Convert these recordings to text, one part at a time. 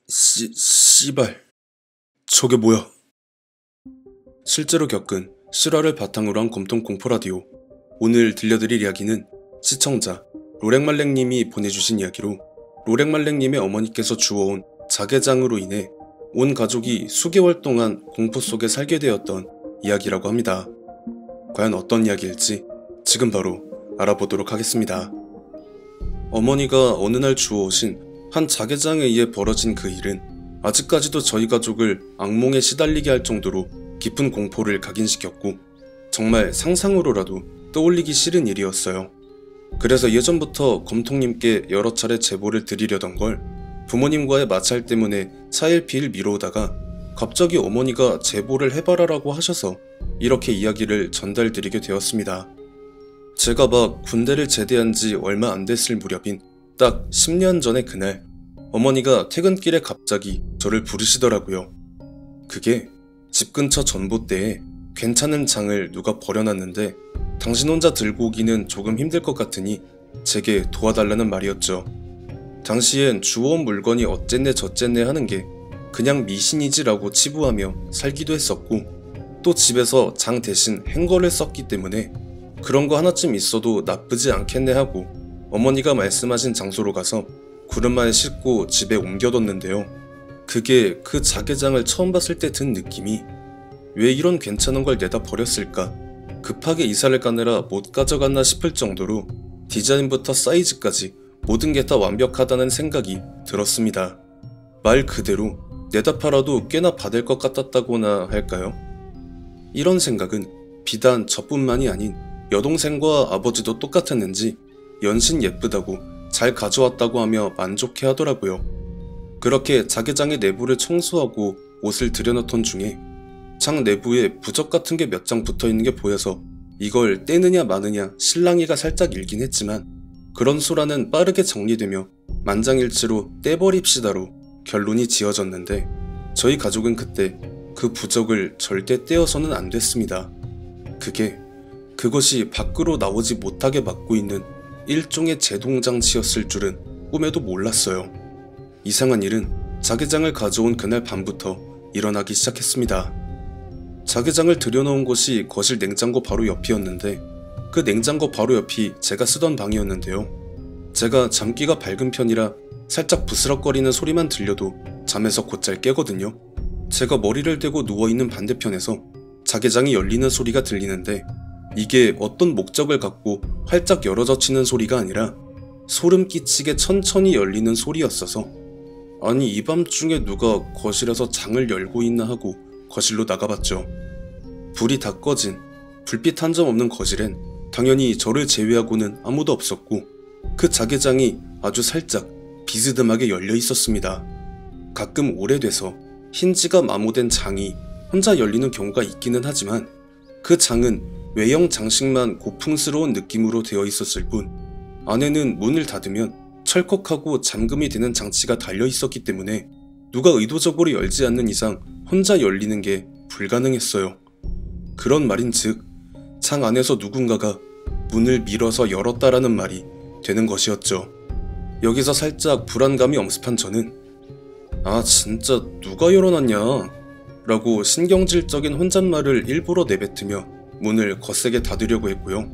씨발. 저게 뭐야? 실제로 겪은 실화를 바탕으로 한 검통 공포 라디오. 오늘 들려드릴 이야기는 시청자 로랭말랭님이 보내주신 이야기로, 로랭말랭님의 어머니께서 주워온 자개장으로 인해 온 가족이 수개월 동안 공포 속에 살게 되었던 이야기라고 합니다. 과연 어떤 이야기일지 지금 바로 알아보도록 하겠습니다. 어머니가 어느 날 주워오신 한 자개장에 의해 벌어진 그 일은 아직까지도 저희 가족을 악몽에 시달리게 할 정도로 깊은 공포를 각인시켰고, 정말 상상으로라도 떠올리기 싫은 일이었어요. 그래서 예전부터 검통님께 여러 차례 제보를 드리려던 걸 부모님과의 마찰 때문에 차일피일 미뤄오다가 갑자기 어머니가 제보를 해봐라라고 하셔서 이렇게 이야기를 전달드리게 되었습니다. 제가 막 군대를 제대한 지 얼마 안 됐을 무렵인 딱 10년 전의 그날, 어머니가 퇴근길에 갑자기 저를 부르시더라고요. 그게 집 근처 전봇대에 괜찮은 장을 누가 버려놨는데 당신 혼자 들고 오기는 조금 힘들 것 같으니 제게 도와달라는 말이었죠. 당시엔 주워온 물건이 어쨌네 저쨌네 하는 게 그냥 미신이지라고 치부하며 살기도 했었고, 또 집에서 장 대신 행거를 썼기 때문에 그런 거 하나쯤 있어도 나쁘지 않겠네 하고 어머니가 말씀하신 장소로 가서 구름만에 싣고 집에 옮겨뒀는데요. 그게 그 자개장을 처음 봤을 때 든 느낌이, 왜 이런 괜찮은 걸 내다 버렸을까? 급하게 이사를 가느라 못 가져갔나 싶을 정도로 디자인부터 사이즈까지 모든 게 다 완벽하다는 생각이 들었습니다. 말 그대로 내다 팔아도 꽤나 받을 것 같았다고나 할까요? 이런 생각은 비단 저뿐만이 아닌 여동생과 아버지도 똑같았는지 연신 예쁘다고 잘 가져왔다고 하며 만족해 하더라고요. 그렇게 자개장의 내부를 청소하고 옷을 들여놓던 중에 장 내부에 부적 같은 게 몇 장 붙어있는 게 보여서 이걸 떼느냐 마느냐 실랑이가 살짝 일긴 했지만, 그런 소라는 빠르게 정리되며 만장일치로 떼버립시다로 결론이 지어졌는데, 저희 가족은 그때 그 부적을 절대 떼어서는 안 됐습니다. 그것이 밖으로 나오지 못하게 막고 있는 일종의 제동장치였을 줄은 꿈에도 몰랐어요. 이상한 일은 자개장을 가져온 그날 밤부터 일어나기 시작했습니다. 자개장을 들여놓은 곳이 거실 냉장고 바로 옆이었는데, 그 냉장고 바로 옆이 제가 쓰던 방이었는데요. 제가 잠기가 밝은 편이라 살짝 부스럭거리는 소리만 들려도 잠에서 곧잘 깨거든요. 제가 머리를 대고 누워있는 반대편에서 자개장이 열리는 소리가 들리는데, 이게 어떤 목적을 갖고 활짝 열어젖히는 소리가 아니라 소름 끼치게 천천히 열리는 소리였어서, 아니 이 밤중에 누가 거실에서 장을 열고 있나 하고 거실로 나가봤죠. 불이 다 꺼진 불빛 한 점 없는 거실엔 당연히 저를 제외하고는 아무도 없었고, 그 자개장이 아주 살짝 비스듬하게 열려 있었습니다. 가끔 오래돼서 힌지가 마모된 장이 혼자 열리는 경우가 있기는 하지만, 그 장은 외형 장식만 고풍스러운 느낌으로 되어 있었을 뿐, 안에는 문을 닫으면 철컥하고 잠금이 되는 장치가 달려 있었기 때문에 누가 의도적으로 열지 않는 이상 혼자 열리는 게 불가능했어요. 그런 말인즉 장 안에서 누군가가 문을 밀어서 열었다라는 말이 되는 것이었죠. 여기서 살짝 불안감이 엄습한 저는 아 진짜 누가 열어놨냐 라고 신경질적인 혼잣말을 일부러 내뱉으며 문을 거세게 닫으려고 했고요.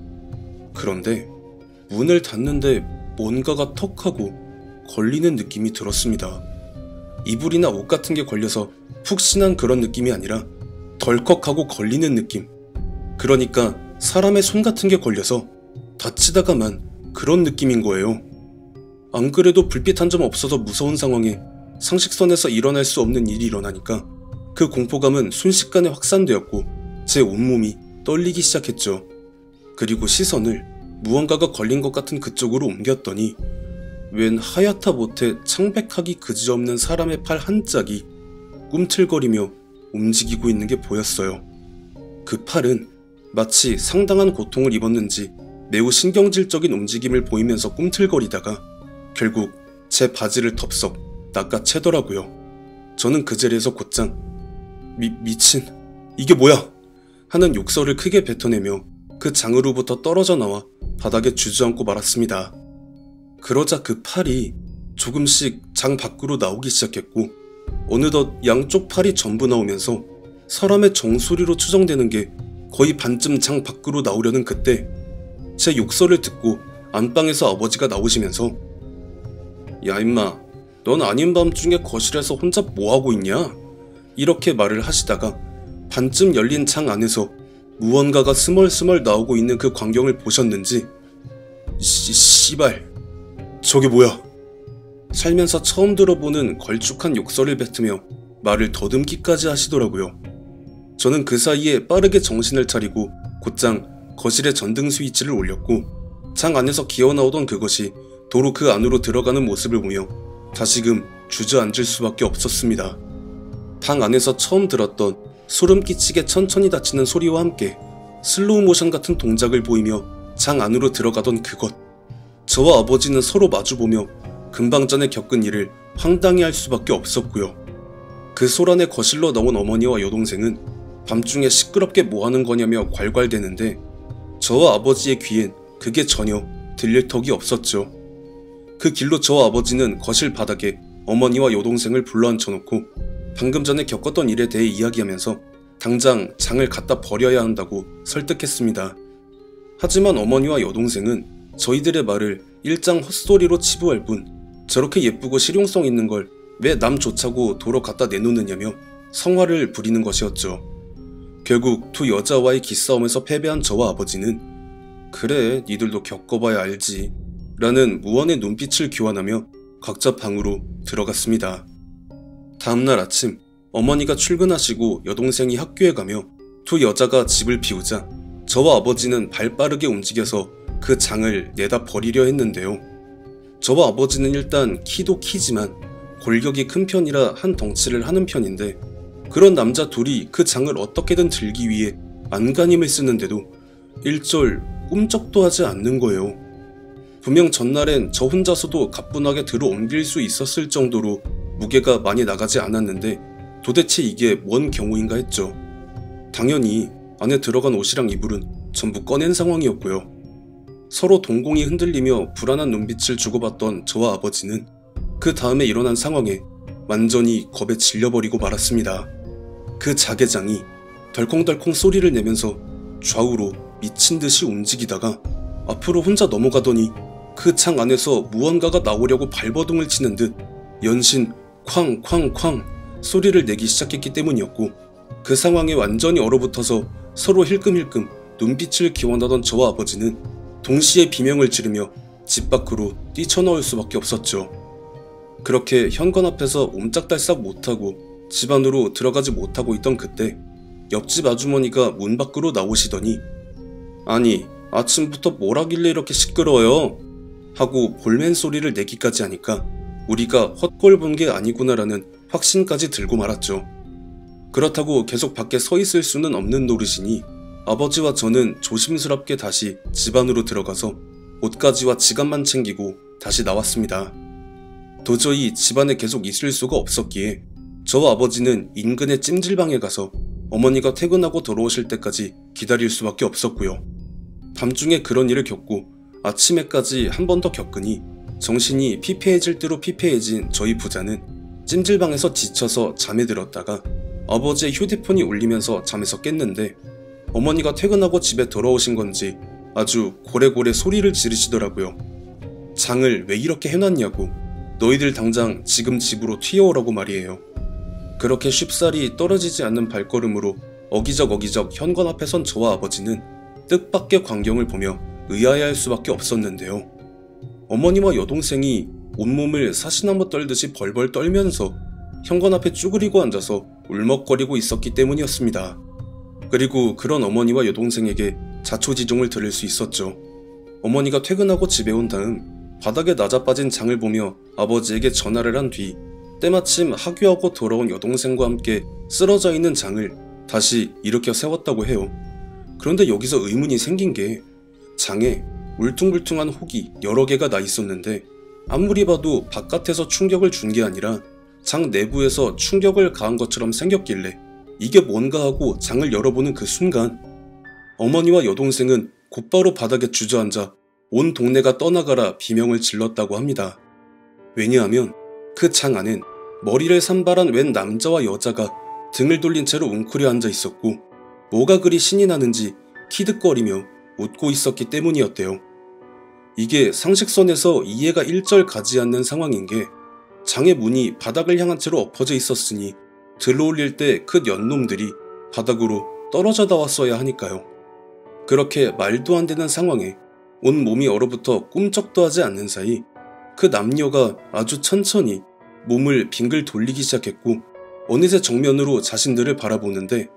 그런데 문을 닫는데 뭔가가 턱하고 걸리는 느낌이 들었습니다. 이불이나 옷 같은 게 걸려서 푹신한 그런 느낌이 아니라 덜컥하고 걸리는 느낌. 그러니까 사람의 손 같은 게 걸려서 다치다가만 그런 느낌인 거예요. 안 그래도 불빛 한 점 없어서 무서운 상황에 상식선에서 일어날 수 없는 일이 일어나니까 그 공포감은 순식간에 확산되었고 제 온몸이 떨리기 시작했죠. 그리고 시선을 무언가가 걸린 것 같은 그쪽으로 옮겼더니 웬 하얗다 못해 창백하기 그지없는 사람의 팔 한 짝이 꿈틀거리며 움직이고 있는 게 보였어요. 그 팔은 마치 상당한 고통을 입었는지 매우 신경질적인 움직임을 보이면서 꿈틀거리다가 결국 제 바지를 덥석 낚아채더라고요. 저는 그 자리에서 곧장 미친 이게 뭐야 하는 욕설을 크게 뱉어내며 그 장으로부터 떨어져 나와 바닥에 주저앉고 말았습니다. 그러자 그 팔이 조금씩 장 밖으로 나오기 시작했고 어느덧 양쪽 팔이 전부 나오면서 사람의 정수리로 추정되는 게 거의 반쯤 장 밖으로 나오려는 그때 제 욕설을 듣고 안방에서 아버지가 나오시면서 야 임마, 넌 아닌 밤중에 거실에서 혼자 뭐하고 있냐? 이렇게 말을 하시다가 반쯤 열린 창 안에서 무언가가 스멀스멀 나오고 있는 그 광경을 보셨는지 씨발 저게 뭐야? 살면서 처음 들어보는 걸쭉한 욕설을 뱉으며 말을 더듬기까지 하시더라고요. 저는 그 사이에 빠르게 정신을 차리고 곧장 거실의 전등 스위치를 올렸고 장 안에서 기어나오던 그것이 도로 그 안으로 들어가는 모습을 보며 다시금 주저앉을 수밖에 없었습니다. 방 안에서 처음 들었던 소름 끼치게 천천히 닫히는 소리와 함께 슬로우 모션 같은 동작을 보이며 장 안으로 들어가던 그것. 저와 아버지는 서로 마주보며 금방 전에 겪은 일을 황당해할 수밖에 없었고요. 그 소란에 거실로 나온 어머니와 여동생은 밤중에 시끄럽게 뭐하는 거냐며 괄괄대는데 저와 아버지의 귀엔 그게 전혀 들릴 턱이 없었죠. 그 길로 저와 아버지는 거실 바닥에 어머니와 여동생을 불러앉혀놓고 방금 전에 겪었던 일에 대해 이야기하면서 당장 장을 갖다 버려야 한다고 설득했습니다. 하지만 어머니와 여동생은 저희들의 말을 일장 헛소리로 치부할 뿐 저렇게 예쁘고 실용성 있는 걸 왜 남 좋자고 도로 갖다 내놓느냐며 성화를 부리는 것이었죠. 결국 두 여자와의 기싸움에서 패배한 저와 아버지는 그래 니들도 겪어봐야 알지 라는 무언의 눈빛을 교환하며 각자 방으로 들어갔습니다. 다음날 아침 어머니가 출근하시고 여동생이 학교에 가며 두 여자가 집을 비우자 저와 아버지는 발빠르게 움직여서 그 장을 내다 버리려 했는데요. 저와 아버지는 일단 키도 키지만 골격이 큰 편이라 한 덩치를 하는 편인데 그런 남자 둘이 그 장을 어떻게든 들기 위해 안간힘을 쓰는데도 일절 꿈쩍도 하지 않는 거예요. 분명 전날엔 저 혼자서도 가뿐하게 들어 옮길 수 있었을 정도로 무게가 많이 나가지 않았는데 도대체 이게 뭔 경우인가 했죠. 당연히 안에 들어간 옷이랑 이불은 전부 꺼낸 상황이었고요. 서로 동공이 흔들리며 불안한 눈빛을 주고받던 저와 아버지는 그 다음에 일어난 상황에 완전히 겁에 질려버리고 말았습니다. 그 자개장이 덜컹덜컹 소리를 내면서 좌우로 미친듯이 움직이다가 앞으로 혼자 넘어가더니 그 창 안에서 무언가가 나오려고 발버둥을 치는 듯 연신 쾅쾅쾅 소리를 내기 시작했기 때문이었고 그 상황에 완전히 얼어붙어서 서로 힐끔힐끔 눈빛을 기원하던 저와 아버지는 동시에 비명을 지르며 집 밖으로 뛰쳐나올 수밖에 없었죠. 그렇게 현관 앞에서 옴짝달싹 못하고 집 안으로 들어가지 못하고 있던 그때 옆집 아주머니가 문 밖으로 나오시더니 아니 아침부터 뭘 하길래 이렇게 시끄러워요? 하고 볼멘 소리를 내기까지 하니까 우리가 헛골 본 게 아니구나라는 확신까지 들고 말았죠. 그렇다고 계속 밖에 서 있을 수는 없는 노릇이니 아버지와 저는 조심스럽게 다시 집 안으로 들어가서 옷가지와 지갑만 챙기고 다시 나왔습니다. 도저히 집안에 계속 있을 수가 없었기에 저와 아버지는 인근의 찜질방에 가서 어머니가 퇴근하고 돌아오실 때까지 기다릴 수밖에 없었고요. 밤중에 그런 일을 겪고 아침에까지 한 번 더 겪으니 정신이 피폐해질 대로 피폐해진 저희 부자는 찜질방에서 지쳐서 잠에 들었다가 아버지의 휴대폰이 울리면서 잠에서 깼는데 어머니가 퇴근하고 집에 돌아오신 건지 아주 고래고래 소리를 지르시더라고요. 장을 왜 이렇게 해놨냐고, 너희들 당장 지금 집으로 튀어오라고 말이에요. 그렇게 쉽사리 떨어지지 않는 발걸음으로 어기적 현관 앞에 선 저와 아버지는 뜻밖의 광경을 보며 의아해할 수밖에 없었는데요. 어머니와 여동생이 온몸을 사시나무 떨듯이 벌벌 떨면서 현관 앞에 쭈그리고 앉아서 울먹거리고 있었기 때문이었습니다. 그리고 그런 어머니와 여동생에게 자초지종을 들을 수 있었죠. 어머니가 퇴근하고 집에 온 다음 바닥에 낮아빠진 장을 보며 아버지에게 전화를 한 뒤 때마침 하교하고 돌아온 여동생과 함께 쓰러져 있는 장을 다시 일으켜 세웠다고 해요. 그런데 여기서 의문이 생긴 게 장에 울퉁불퉁한 혹이 여러 개가 나 있었는데 아무리 봐도 바깥에서 충격을 준 게 아니라 장 내부에서 충격을 가한 것처럼 생겼길래 이게 뭔가 하고 장을 열어보는 그 순간 어머니와 여동생은 곧바로 바닥에 주저앉아 온 동네가 떠나가라 비명을 질렀다고 합니다. 왜냐하면 그 장 안엔 머리를 산발한 웬 남자와 여자가 등을 돌린 채로 웅크려 앉아 있었고 뭐가 그리 신이 나는지 키득거리며 웃고 있었기 때문이었대요. 이게 상식선에서 이해가 일절 가지 않는 상황인 게 장의 문이 바닥을 향한 채로 엎어져 있었으니 들어올릴 때 그 연놈들이 바닥으로 떨어져 나왔어야 하니까요. 그렇게 말도 안 되는 상황에 온 몸이 얼어붙어 꿈쩍도 하지 않는 사이 그 남녀가 아주 천천히 몸을 빙글 돌리기 시작했고 어느새 정면으로 자신들을 바라보는데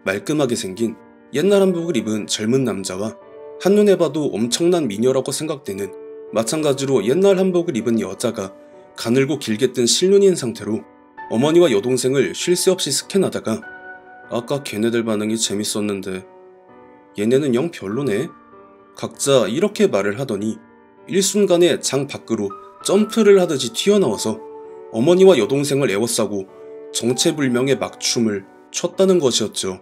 말끔하게 생긴 옛날 한복을 입은 젊은 남자와 한눈에 봐도 엄청난 미녀라고 생각되는 마찬가지로 옛날 한복을 입은 여자가 가늘고 길게 뜬 실눈인 상태로 어머니와 여동생을 쉴 새 없이 스캔하다가 아까 걔네들 반응이 재밌었는데 얘네는 영 별로네? 각자 이렇게 말을 하더니 일순간에 장 밖으로 점프를 하듯이 튀어나와서 어머니와 여동생을 에워싸고 정체불명의 막춤을 췄다는 것이었죠.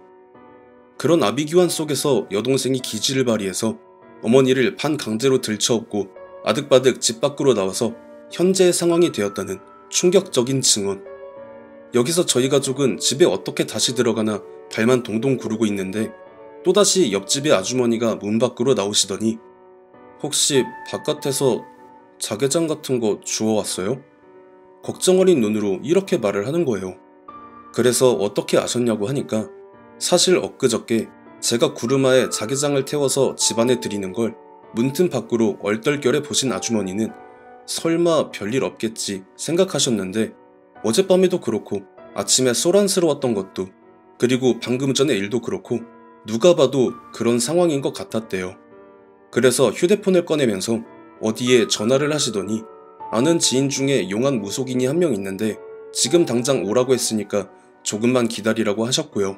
그런 아비규환 속에서 여동생이 기지를 발휘해서 어머니를 반강제로 들쳐업고 아득바득 집 밖으로 나와서 현재의 상황이 되었다는 충격적인 증언. 여기서 저희 가족은 집에 어떻게 다시 들어가나 발만 동동 구르고 있는데 또다시 옆집의 아주머니가 문 밖으로 나오시더니 혹시 바깥에서 자개장 같은 거 주워왔어요? 걱정 어린 눈으로 이렇게 말을 하는 거예요. 그래서 어떻게 아셨냐고 하니까 사실 엊그저께 제가 구르마에 자개장을 태워서 집안에 들이는 걸 문틈 밖으로 얼떨결에 보신 아주머니는 설마 별일 없겠지 생각하셨는데 어젯밤에도 그렇고 아침에 소란스러웠던 것도 그리고 방금 전의 일도 그렇고 누가 봐도 그런 상황인 것 같았대요. 그래서 휴대폰을 꺼내면서 어디에 전화를 하시더니 아는 지인 중에 용한 무속인이 한 명 있는데 지금 당장 오라고 했으니까 조금만 기다리라고 하셨고요.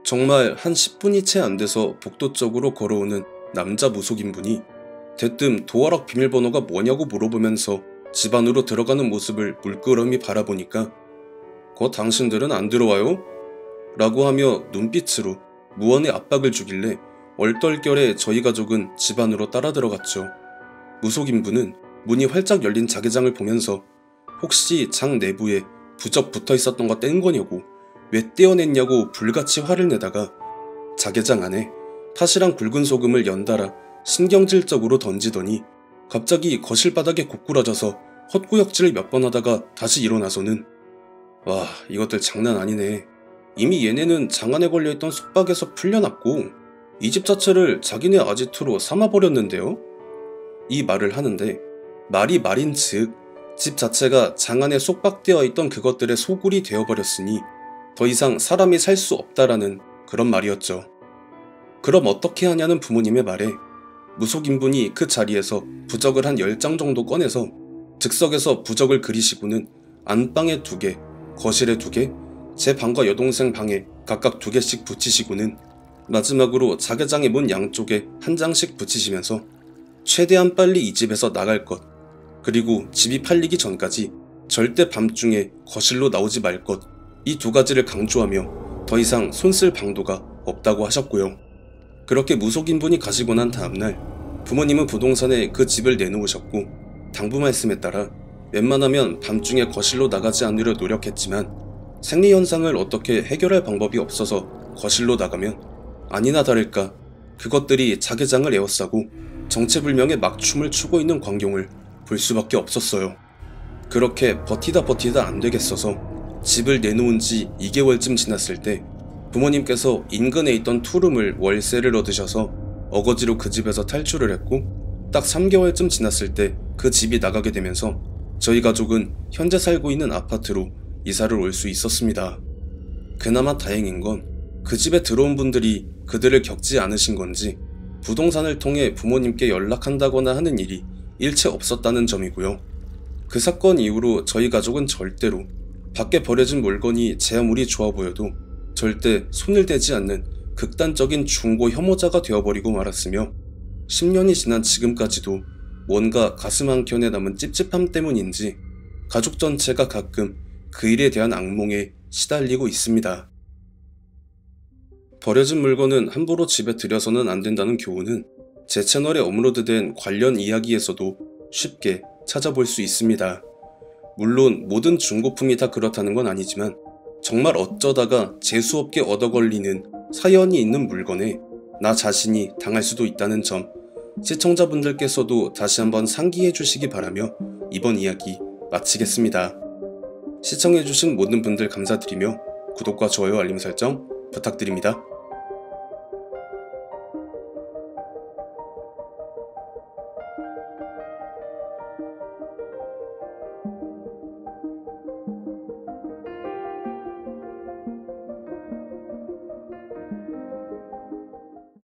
정말 한 10분이 채 안 돼서 복도 쪽으로 걸어오는 남자 무속인분이 대뜸 도어락 비밀번호가 뭐냐고 물어보면서 집 안으로 들어가는 모습을 물끄러미 바라보니까 거 당신들은 안 들어와요? 라고 하며 눈빛으로 무언의 압박을 주길래 얼떨결에 저희 가족은 집 안으로 따라 들어갔죠. 무속인분은 문이 활짝 열린 자개장을 보면서 혹시 장 내부에 부적 붙어 있었던 거 뗀 거냐고 왜 떼어냈냐고 불같이 화를 내다가 자개장 안에 탓이랑 굵은 소금을 연달아 신경질적으로 던지더니 갑자기 거실 바닥에 고꾸라져서 헛구역질을 몇 번 하다가 다시 일어나서는 와 이것들 장난 아니네. 이미 얘네는 장 안에 걸려있던 속박에서 풀려났고 이 집 자체를 자기네 아지트로 삼아버렸는데요? 이 말을 하는데 말이 말인즉 집 자체가 장 안에 속박되어 있던 그것들의 소굴이 되어버렸으니 더 이상 사람이 살 수 없다라는 그런 말이었죠. 그럼 어떻게 하냐는 부모님의 말에 무속인분이 그 자리에서 부적을 한 10장 정도 꺼내서 즉석에서 부적을 그리시고는 안방에 2개, 거실에 2개, 제 방과 여동생 방에 각각 2개씩 붙이시고는 마지막으로 자개장의 문 양쪽에 1장씩 붙이시면서 최대한 빨리 이 집에서 나갈 것, 그리고 집이 팔리기 전까지 절대 밤중에 거실로 나오지 말 것, 이 2가지를 강조하며 더 이상 손쓸 방도가 없다고 하셨고요. 그렇게 무속인분이 가시고 난 다음날 부모님은 부동산에 그 집을 내놓으셨고 당부 말씀에 따라 웬만하면 밤중에 거실로 나가지 않으려 노력했지만 생리현상을 어떻게 해결할 방법이 없어서 거실로 나가면 아니나 다를까 그것들이 자개장을 에워싸고 정체불명의 막춤을 추고 있는 광경을 볼 수밖에 없었어요. 그렇게 버티다 안 되겠어서 집을 내놓은 지 2개월쯤 지났을 때 부모님께서 인근에 있던 투룸을 월세를 얻으셔서 어거지로 그 집에서 탈출을 했고 딱 3개월쯤 지났을 때 그 집이 나가게 되면서 저희 가족은 현재 살고 있는 아파트로 이사를 올 수 있었습니다. 그나마 다행인 건 그 집에 들어온 분들이 그들을 겪지 않으신 건지 부동산을 통해 부모님께 연락한다거나 하는 일이 일체 없었다는 점이고요. 그 사건 이후로 저희 가족은 절대로 밖에 버려진 물건이 제 아무리 좋아 보여도 절대 손을 대지 않는 극단적인 중고 혐오자가 되어버리고 말았으며 10년이 지난 지금까지도 뭔가 가슴 한켠에 남은 찝찝함 때문인지 가족 전체가 가끔 그 일에 대한 악몽에 시달리고 있습니다. 버려진 물건은 함부로 집에 들여서는 안 된다는 교훈은 제 채널에 업로드된 관련 이야기에서도 쉽게 찾아볼 수 있습니다. 물론 모든 중고품이 다 그렇다는 건 아니지만 정말 어쩌다가 재수없게 얻어 걸리는 사연이 있는 물건에 나 자신이 당할 수도 있다는 점 시청자분들께서도 다시 한번 상기해 주시기 바라며 이번 이야기 마치겠습니다. 시청해주신 모든 분들 감사드리며 구독과 좋아요 알림 설정 부탁드립니다.